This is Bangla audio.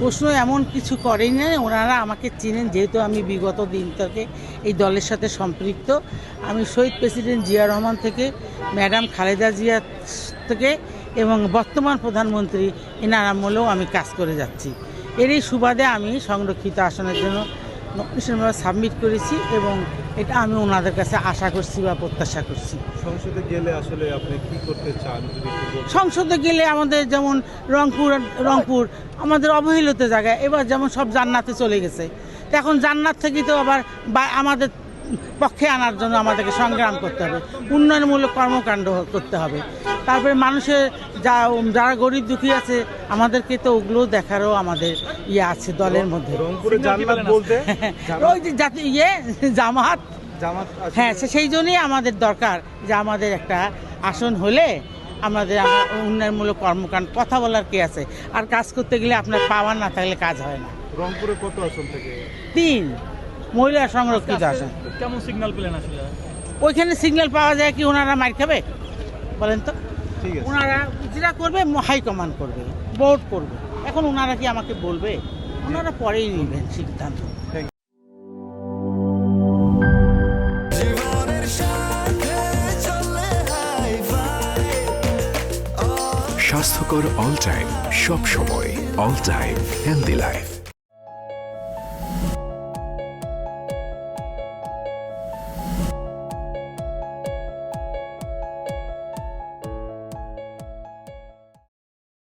প্রশ্ন এমন কিছু করেন না, ওনারা আমাকে চিনেন, যেহেতু আমি বিগত দিন থেকে এই দলের সাথে সম্পৃক্ত। আমি শহীদ প্রেসিডেন্ট জিয়া রহমান থেকে, ম্যাডাম খালেদা জিয়া থেকে এবং বর্তমান প্রধানমন্ত্রী এনার আমলেও আমি কাজ করে যাচ্ছি। এরই সুবাদে আমি সংরক্ষিত আসনের জন্য নমিনেশন সাবমিট করেছি এবং এটা আমি ওনাদের কাছে আশা করছি বা প্রত্যাশা করছি। সংসদে গেলে আসলে আপনি কি করতে চান যদি একটু বলতেন? সংসদে গেলে আমাদের যেমন রংপুর আমাদের অবহেলিত জায়গা, এবার যেমন সব জান্নাতে চলে গেছে, তো এখন জান্নাত থেকে তো আবার আমাদের পক্ষে আনার জন্য আমাদেরকে সংগ্রাম করতে হবে, উন্নয়নমূলক কর্মকাণ্ড করতে হবে। তারপরে মানুষের যারা গরিব দুঃখী আছে আমাদেরকে তো ওগুলো দেখারও আমাদের ইয়ে আছে দলের মধ্যে। রংপুরে জান্নাত বলতে ওই যে জাতি জামাত, জামাত হ্যাঁ, সেই জন্যই আমাদের দরকার যে আমাদের একটা আসন হলে আমাদের উন্নয়নমূলক কর্মকাণ্ড, কথা বলার কি আছে, আর কাজ করতে গেলে আপনার পাওয়ার না থাকলে কাজ হয় না। রংপুরে কত আসন থেকে? 3 মহিলা সংরক্ষিত আসন। কেমন সিগন্যাল পেলেন আসলে? ওইখানে সিগন্যাল পাওয়া যায় কি ওনারা মার খাবে বলেন তো? ঠিক আছে। ওনারা যেটা করবে হাইকমান্ড করবে, বোর্ড করবে। এখন ওনারা কি আমাকে বলবে? ওনারা পরেই নেবেন সিদ্ধান্ত। স্বাস্থ্যকর অল টাইম, সব সময় অল টাইম হেলদি লাইফ।